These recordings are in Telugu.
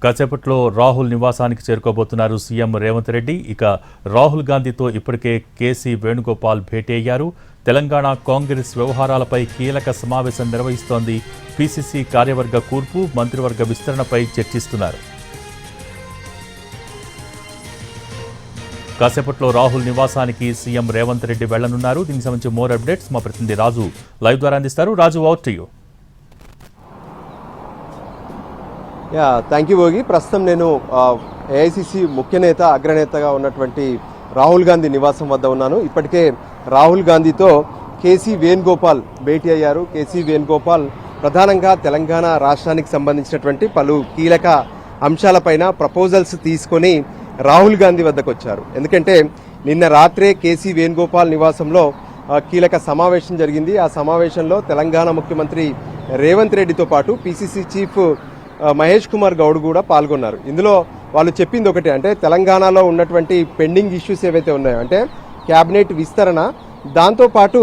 కాసేపట్లో రాహుల్ నివాసానికి చేరుకోబోతున్నారు సీఎం రేవంత్ రెడ్డి. ఇక రాహుల్ గాంధీతో ఇప్పటికే కేసీ వేణుగోపాల్ భేటీ అయ్యారు. తెలంగాణ కాంగ్రెస్ వ్యవహారాలపై కీలక సమావేశం నిర్వహిస్తోంది. పీసీసీ కార్యవర్గ కూర్పు, మంత్రివర్గ విస్తరణపై చర్చిస్తున్నారు. కాసేపట్లో రాహుల్ నివాసానికి సీఎం రేవంత్ రెడ్డి వెళ్లనున్నారు. దీనికి సంబంధించి మోర్ అప్డేట్స్ మా ప్రతినిధి రాజు లైవ్ ద్వారా అందిస్తారు. Raju, over to you. Thank you Bhogi. ప్రస్తుతం నేను ఏఐసిసి ముఖ్య నేత అగ్రనేతగా ఉన్నటువంటి రాహుల్ గాంధీ నివాసం వద్ద ఉన్నాను. ఇప్పటికే రాహుల్ గాంధీతో కేసీ వేణుగోపాల్ భేటీ అయ్యారు. కేసీ వేణుగోపాల్ ప్రధానంగా తెలంగాణ రాష్ట్రానికి సంబంధించినటువంటి పలు కీలక అంశాలపైన ప్రపోజల్స్ తీసుకొని రాహుల్ గాంధీ వద్దకు వచ్చారు. ఎందుకంటే నిన్న రాత్రే కేసీ వేణుగోపాల్ నివాసంలో కీలక సమావేశం జరిగింది. ఆ సమావేశంలో తెలంగాణ ముఖ్యమంత్రి రేవంత్ రెడ్డితో పాటు పీసీసీ చీఫ్ మహేష్ కుమార్ గౌడ్ కూడా పాల్గొన్నారు. ఇందులో వాళ్ళు చెప్పింది ఒకటే, అంటే తెలంగాణలో ఉన్నటువంటి పెండింగ్ ఇష్యూస్ ఏవైతే ఉన్నాయో, అంటే క్యాబినెట్ విస్తరణ, దాంతోపాటు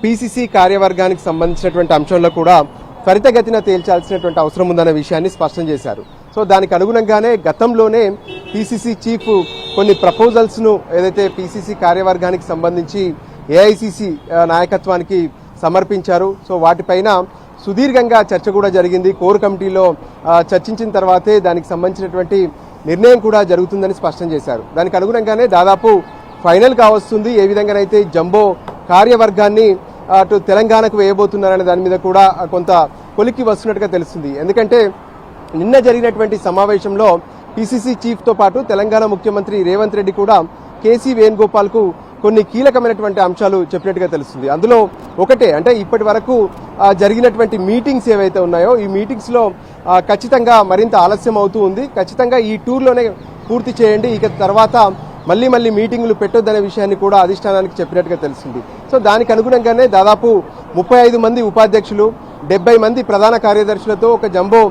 పీసీసీ కార్యవర్గానికి సంబంధించినటువంటి అంశంలో కూడా త్వరితగతిన తేల్చాల్సినటువంటి అవసరం ఉందనే విషయాన్ని స్పష్టం చేశారు. సో దానికి అనుగుణంగానే గతంలోనే పీసీసీ చీఫ్ కొన్ని ప్రపోజల్స్ను ఏదైతే పీసీసీ కార్యవర్గానికి సంబంధించి ఏఐసిసి నాయకత్వానికి సమర్పించారు. సో వాటిపైన సుదీర్ఘంగా చర్చ కూడా జరిగింది. కోర్ కమిటీలో చర్చించిన తర్వాతే దానికి సంబంధించినటువంటి నిర్ణయం కూడా జరుగుతుందని స్పష్టం చేశారు. దానికి అనుగుణంగానే దాదాపు ఫైనల్ కావస్తుంది. ఏ విధంగానైతే జంబో కార్యవర్గాన్ని అటు తెలంగాణకు వేయబోతున్నారనే దాని మీద కూడా కొంత కొలిక్కి వస్తున్నట్టుగా తెలుస్తుంది. ఎందుకంటే నిన్న జరిగినటువంటి సమావేశంలో పీసీసీ చీఫ్తో పాటు తెలంగాణ ముఖ్యమంత్రి రేవంత్ రెడ్డి కూడా కేసీ వేణుగోపాల్కు కొన్ని కీలకమైనటువంటి అంశాలు చెప్పినట్టుగా తెలుస్తుంది. అందులో ఒకటే, అంటే ఇప్పటి వరకు జరిగినటువంటి మీటింగ్స్ ఏవైతే ఉన్నాయో, ఈ మీటింగ్స్లో ఖచ్చితంగా మరింత ఆలస్యం అవుతూ ఉంది. ఖచ్చితంగా ఈ టూర్లోనే పూర్తి చేయండి, ఇక తర్వాత మళ్ళీ మీటింగులు పెట్టొద్దనే విషయాన్ని కూడా అధిష్టానానికి చెప్పినట్టుగా తెలుస్తుంది. సో దానికి అనుగుణంగానే దాదాపు 35 మంది ఉపాధ్యక్షులు, 70 మంది ప్రధాన కార్యదర్శులతో ఒక జంబో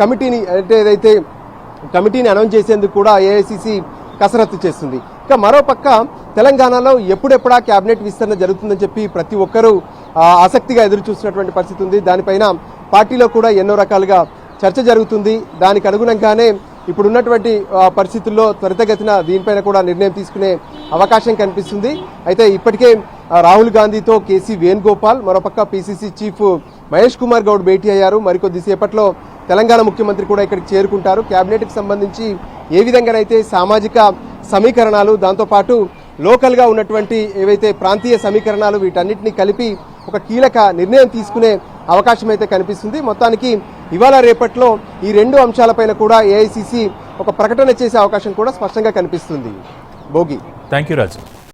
కమిటీని, అంటే ఏదైతే కమిటీని అనౌన్స్ చేసేందుకు కూడా ఏఐసిసి కసరత్తు చేస్తుంది. ఇక మరోపక్క తెలంగాణలో ఎప్పుడెప్పుడా క్యాబినెట్ విస్తరణ జరుగుతుందని చెప్పి ప్రతి ఒక్కరూ ఆసక్తిగా ఎదురు చూస్తున్నటువంటి పరిస్థితి ఉంది. దానిపైన పార్టీలో కూడా ఎన్నో రకాలుగా చర్చ జరుగుతుంది. దానికి అనుగుణంగానే ఇప్పుడున్నటువంటి పరిస్థితుల్లో త్వరితగతిన దీనిపైన కూడా నిర్ణయం తీసుకునే అవకాశం కనిపిస్తుంది. అయితే ఇప్పటికే రాహుల్ గాంధీతో కేసీ వేణుగోపాల్, మరోపక్క పీసీసీ చీఫ్ మహేష్ కుమార్ గౌడ్ భేటీ అయ్యారు. మరికొద్దిసేపట్లో తెలంగాణ ముఖ్యమంత్రి కూడా ఇక్కడికి చేరుకుంటారు. క్యాబినెట్కి సంబంధించి ఏ విధంగానైతే సామాజిక సమీకరణాలు, దాంతోపాటు లోకల్గా ఉన్నటువంటి ఏవైతే ప్రాంతీయ సమీకరణాలు, వీటన్నిటిని కలిపి ఒక కీలక నిర్ణయం తీసుకునే అవకాశం అయితే కనిపిస్తుంది. మొత్తానికి ఇవాళ రేపట్లో ఈ రెండు అంశాలపైన కూడా ఏఐసిసి ఒక ప్రకటన చేసే అవకాశం కూడా స్పష్టంగా కనిపిస్తుంది. భోగి. Thank you Raju.